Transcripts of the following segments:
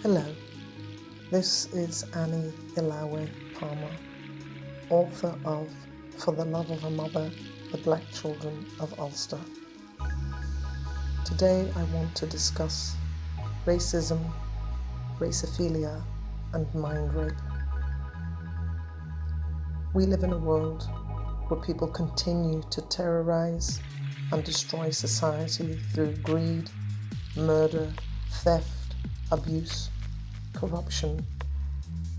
Hello, this is Annie Ilawe Palmer, author of For the Love of a Mother, The Black Children of Ulster. Today I want to discuss racism, raceophilia, and mind rape. We live in a world where people continue to terrorise and destroy society through greed, murder, theft, abuse, corruption,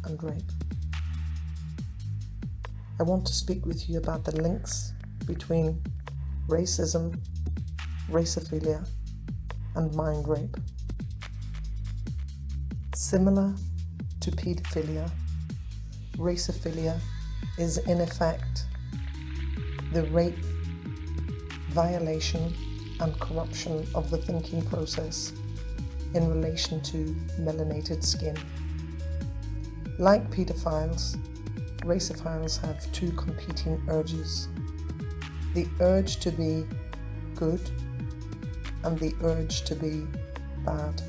and rape. I want to speak with you about the links between racism, raceophilia, and mind rape. Similar to paedophilia, raceophilia is in effect the rape, violation, and corruption of the thinking process in relation to melanated skin. Like pedophiles, raceophiles have two competing urges: the urge to be good and the urge to be bad.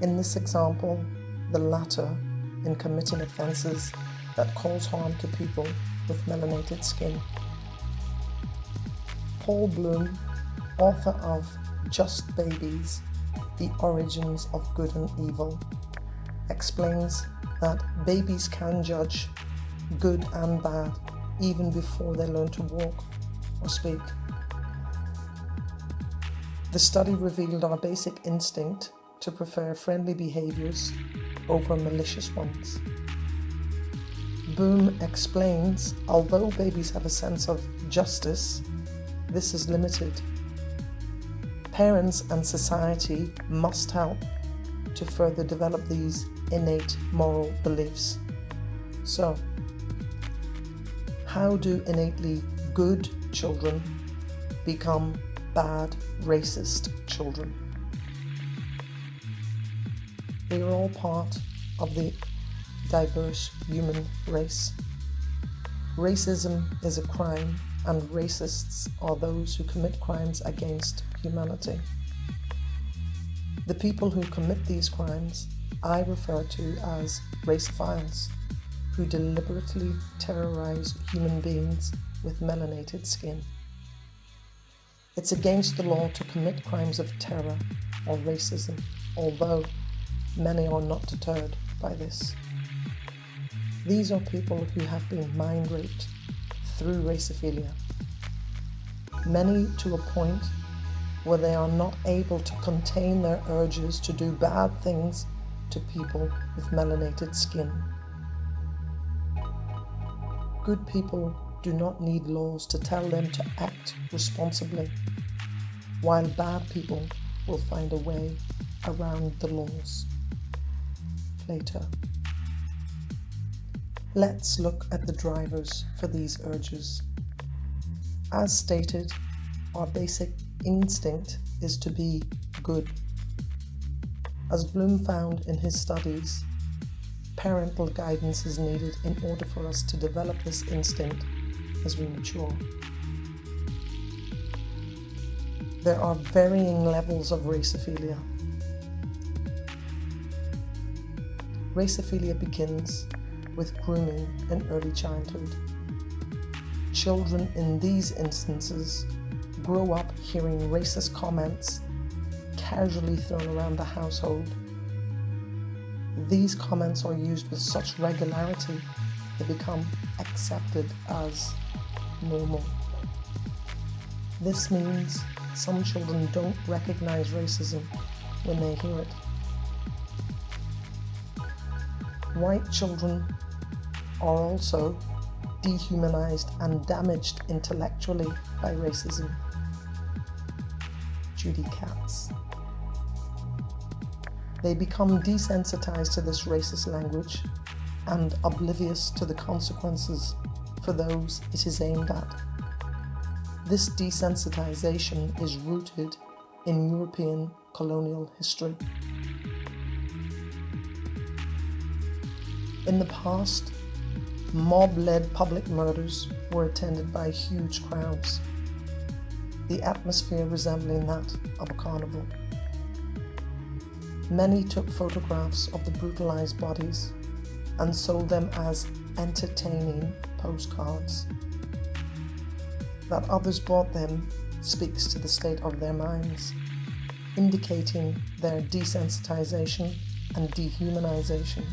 In this example, the latter in committing offences that cause harm to people with melanated skin. Paul Bloom, author of Just Babies, The Origins of Good and Evil, explains that babies can judge good and bad even before they learn to walk or speak. The study revealed our basic instinct to prefer friendly behaviours over malicious ones. Boom explains, although babies have a sense of justice, this is limited. Parents and society must help to further develop these innate moral beliefs. So, how do innately good children become bad, racist children? We are all part of the diverse human race. Racism is a crime, and racists are those who commit crimes against humanity. The people who commit these crimes I refer to as raceophiles, who deliberately terrorise human beings with melanated skin. It's against the law to commit crimes of terror or racism, although many are not deterred by this. These are people who have been mind raped through raceophilia, many to a point where they are not able to contain their urges to do bad things to people with melanated skin. Good people do not need laws to tell them to act responsibly, while bad people will find a way around the laws. Plato. Let's look at the drivers for these urges. As stated, our basic instinct is to be good. As Bloom found in his studies, parental guidance is needed in order for us to develop this instinct as we mature. There are varying levels of raceophilia. Raceophilia begins with grooming in early childhood. Children in these instances grow up hearing racist comments casually thrown around the household. These comments are used with such regularity they become accepted as normal. This means some children don't recognize racism when they hear it. White children are also dehumanized and damaged intellectually by racism. Judy Katz. They become desensitized to this racist language and oblivious to the consequences for those it is aimed at. This desensitization is rooted in European colonial history. In the past, mob-led public murders were attended by huge crowds, the atmosphere resembling that of a carnival. Many took photographs of the brutalized bodies and sold them as entertaining postcards. That others bought them speaks to the state of their minds, indicating their desensitization and dehumanization.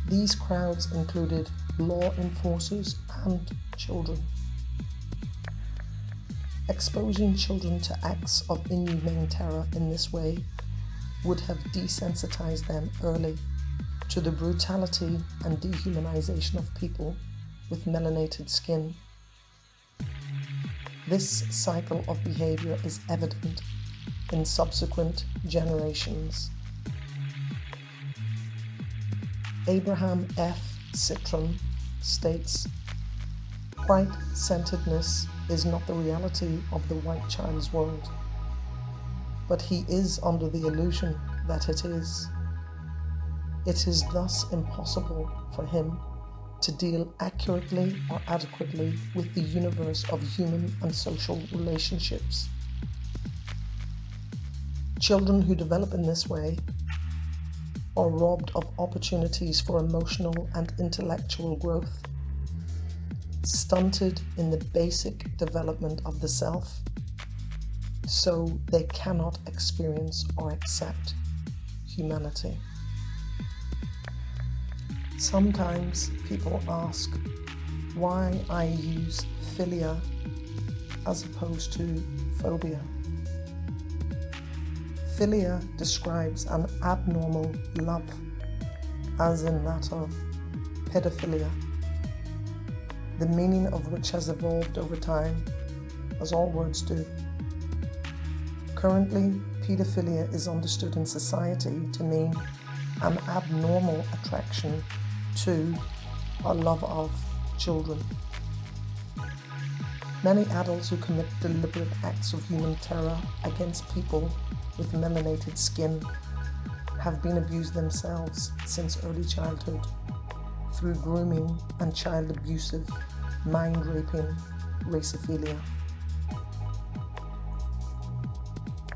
These crowds included law enforcers and children. Exposing children to acts of inhumane terror in this way would have desensitized them early to the brutality and dehumanization of people with melanated skin. This cycle of behavior is evident in subsequent generations. Abraham F. Citron states, "White-centeredness is not the reality of the white child's world, but he is under the illusion that it is. It is thus impossible for him to deal accurately or adequately with the universe of human and social relationships. Children who develop in this way are robbed of opportunities for emotional and intellectual growth, stunted in the basic development of the self, so they cannot experience or accept humanity." Sometimes people ask why I use philia as opposed to phobia. Philia describes an abnormal love, as in that of paedophilia, the meaning of which has evolved over time, as all words do. Currently, paedophilia is understood in society to mean an abnormal attraction to or love of children. Many adults who commit deliberate acts of human terror against people with melanated skin have been abused themselves since early childhood through grooming and child abusive, mind-raping Raceophilia.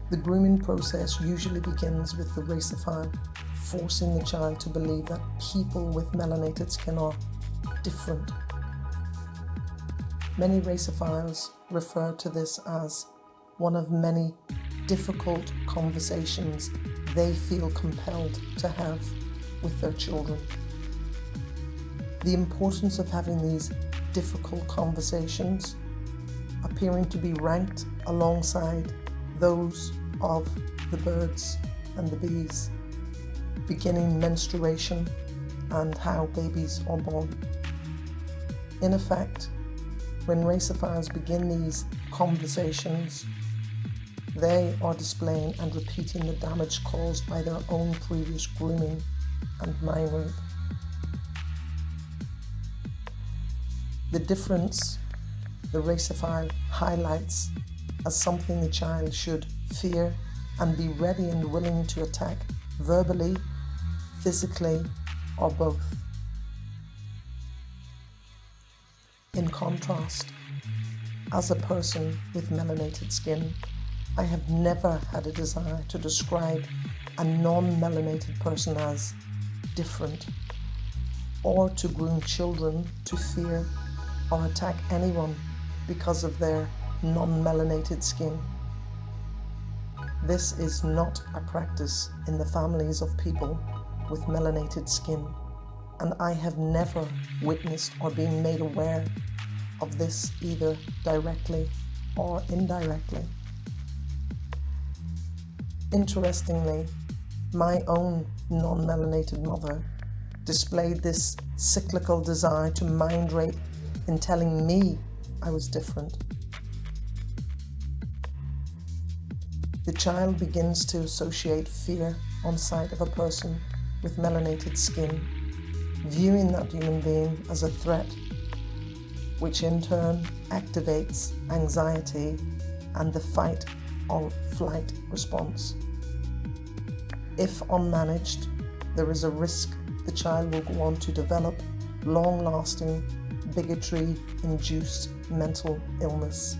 The grooming process usually begins with the raceophile forcing the child to believe that people with melanated skin are different. Many raceophiles refer to this as one of many difficult conversations they feel compelled to have with their children. The importance of having these difficult conversations appearing to be ranked alongside those of the birds and the bees, beginning menstruation and how babies are born. In effect, when raceophiles begin these conversations, they are displaying and repeating the damage caused by their own previous grooming and mind rape. The difference the raceophile highlights as something the child should fear and be ready and willing to attack verbally, physically, or both. In contrast, as a person with melanated skin, I have never had a desire to describe a non-melanated person as different, or to groom children to fear or attack anyone because of their non-melanated skin. This is not a practice in the families of people with melanated skin, and I have never witnessed or been made aware of this either directly or indirectly. Interestingly, my own non-melanated mother displayed this cyclical desire to mind rape in telling me I was different. The child begins to associate fear on sight of a person with melanated skin, viewing that human being as a threat, which in turn activates anxiety and the fight or flight response. If unmanaged, there is a risk the child will go on to develop long-lasting bigotry-induced mental illness.